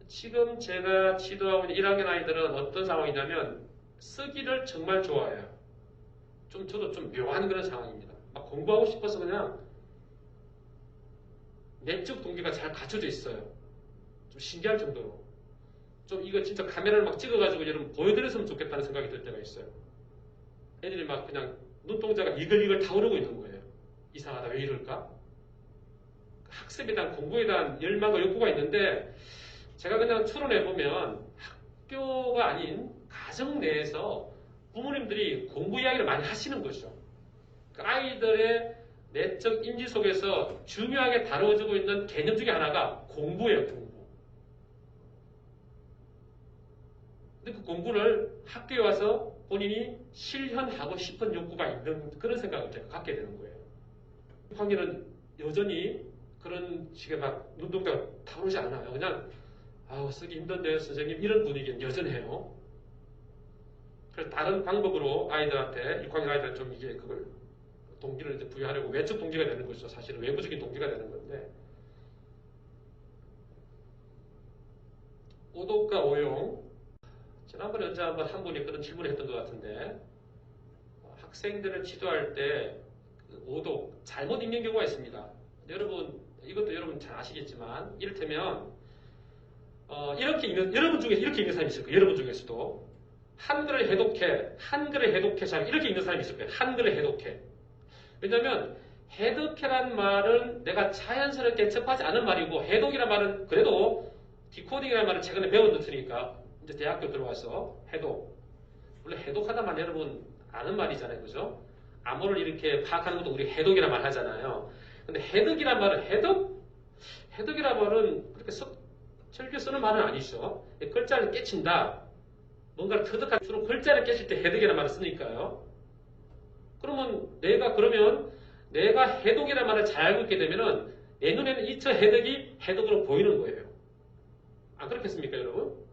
지금 제가 지도하고 있는 1학년 아이들은 어떤 상황이냐면 쓰기를 정말 좋아해요. 저도 좀 묘한 그런 상황입니다. 막 공부하고 싶어서 그냥 내적 동기가 잘 갖춰져 있어요. 좀 신기할 정도로. 좀 이거 진짜 카메라를 막 찍어가지고 여러분 보여드렸으면 좋겠다는 생각이 들 때가 있어요. 애들이 막 그냥 눈동자가 이글이글 타오르고 있는 거예요. 이상하다. 왜 이럴까? 학습에 대한 공부에 대한 열망과 욕구가 있는데 제가 그냥 추론해보면 학교가 아닌 가정 내에서 부모님들이 공부 이야기를 많이 하시는 거죠. 그 아이들의 내적 인지 속에서 중요하게 다뤄지고 있는 개념 중에 하나가 공부예요, 공부. 근데 그 공부를 학교에 와서 본인이 실현하고 싶은 욕구가 있는 그런 생각을 제가 갖게 되는 거예요. 6학년은 여전히 그런 식의 막 눈동자가 타오르지 않아요. 그냥 쓰기 힘든데요, 선생님. 이런 분위기는 여전해요. 그래서 다른 방법으로 아이들한테, 6학년 아이들한테 좀 이게 그걸 동기를 이제 부여하려고 외적 동기가 되는 거죠. 사실은 외부적인 동기가 되는 건데. 오독과 오용. 지난번에 언제 한번 한 분이 그런 질문을 했던 것 같은데, 학생들을 지도할 때 오독, 잘못 읽는 경우가 있습니다. 여러분, 이것도 여러분 잘 아시겠지만, 이를테면, 여러분 중에 이렇게 읽는 사람이 있을 거예요. 여러분 중에서도. 한글을 해독해, 잘 이렇게 읽는 사람이 있을 거예요. 한글을 해독해. 왜냐면, 해독해란 말은 내가 자연스럽게 접하지 않은 말이고, 해독이란 말은 그래도 디코딩이라는 말을 최근에 배워놓으니까, 이제 대학교 들어와서 해독. 원래 해독하다 말 여러분 아는 말이잖아요. 그죠? 암호를 이렇게 파악하는 것도 우리 해독이란 말 하잖아요. 근데 해독이란 말은 해독이란 말은 그렇게 즐겨 쓰는 말은 아니죠. 글자를 깨친다. 뭔가를 터득한 주로 글자를 깨칠 때 해독이라는 말을 쓰니까요. 그러면 내가 해독이라는 말을 잘 알고 있게 되면은 내 눈에는 이 해독이 해독으로 보이는 거예요. 안 그렇겠습니까, 여러분?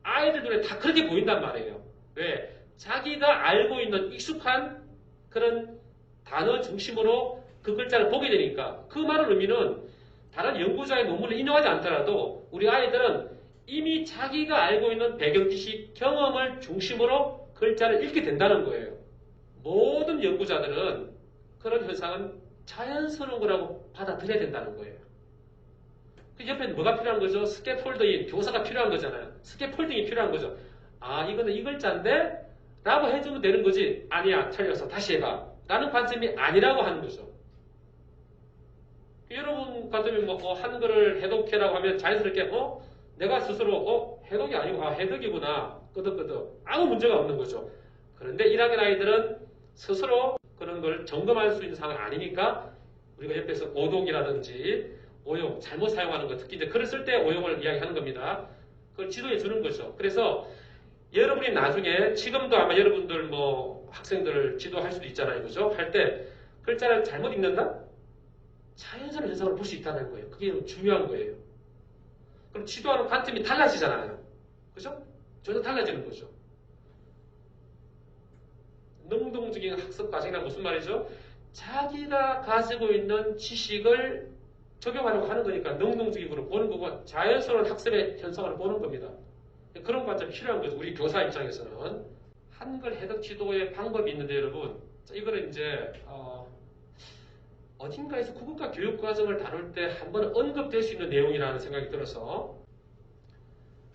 아이들 눈에 다 그렇게 보인단 말이에요. 왜? 자기가 알고 있는 익숙한 그런 단어 중심으로 그 글자를 보게 되니까 그 말의 의미는 다른 연구자의 논문을 인용하지 않더라도 우리 아이들은 이미 자기가 알고 있는 배경 지식, 경험을 중심으로 글자를 읽게 된다는 거예요. 모든 연구자들은 그런 현상은 자연스러운 거라고 받아들여야 된다는 거예요. 그 옆에는 뭐가 필요한 거죠? 스캐폴더인 교사가 필요한 거잖아요. 스캐폴딩이 필요한 거죠. 이거는 이 글자인데? 라고 해주면 되는 거지. 아니야, 틀렸어. 다시 해봐. 라는 관점이 아니라고 하는 거죠. 여러분 관점이 한글을 해독해라고 하면 자연스럽게, 내가 스스로, 해독이 아니고, 해독이구나. 끄덕끄덕. 아무 문제가 없는 거죠. 그런데 1학년 아이들은 스스로 그런 걸 점검할 수 있는 상황이 아니니까 우리가 옆에서 오독이라든지 오용, 잘못 사용하는 것, 특히 이제 글을 쓸 때 오용을 이야기하는 겁니다. 그걸 지도해 주는 거죠. 그래서 여러분이 나중에, 지금도 아마 여러분들 학생들을 지도할 수도 있잖아요. 그죠? 할 때 글자를 잘못 읽는다? 자연스러운 현상을 볼 수 있다는 거예요. 그게 중요한 거예요. 그럼 지도하는 관점이 달라지잖아요. 그죠? 전혀 달라지는 거죠. 능동적인 학습 과정이란 무슨 말이죠? 자기가 가지고 있는 지식을 적용하려고 하는 거니까 능동적으로 보는 거고 자연스러운 학습의 현상을 보는 겁니다. 그런 관점이 필요한 거죠. 우리 교사 입장에서는. 한글 해독 지도의 방법이 있는데 여러분, 이거는 이제 어딘가에서 국어과 교육 과정을 다룰 때 한번 언급될 수 있는 내용이라는 생각이 들어서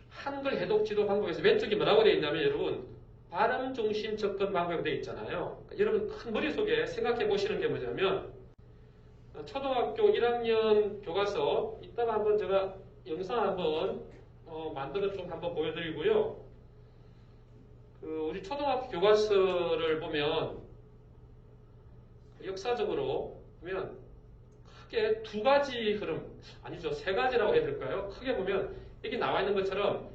한글 해독 지도 방법에서 왼쪽이 뭐라고 되어 있냐면 여러분, 발음 중심 접근 방법이 되어 있잖아요. 여러분 큰 머릿속에 생각해 보시는 게 뭐냐면 초등학교 1학년 교과서 이따가 한번 제가 영상 한번 만들어 좀 한번 보여드리고요. 우리 초등학교 교과서를 보면 역사적으로 보면 크게 두 가지 흐름, 아니죠, 세 가지라고 해야 될까요? 크게 보면 여기 나와 있는 것처럼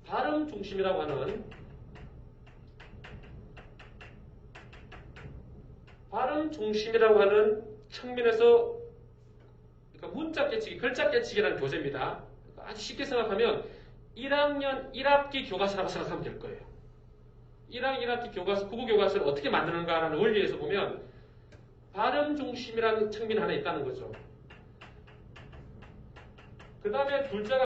발음 중심이라고 하는 측면에서 그러니까 문자 깨치기, 글자 깨치기라는 교재입니다. 아주 쉽게 생각하면 1학년 1학기 교과서라고 생각하면 될 거예요. 1학년 1학기 교과서, 국어 교과서를 어떻게 만드는가라는 원리에서 보면 발음 중심이라는 측면이 하나 있다는 거죠. 그 다음에 둘째가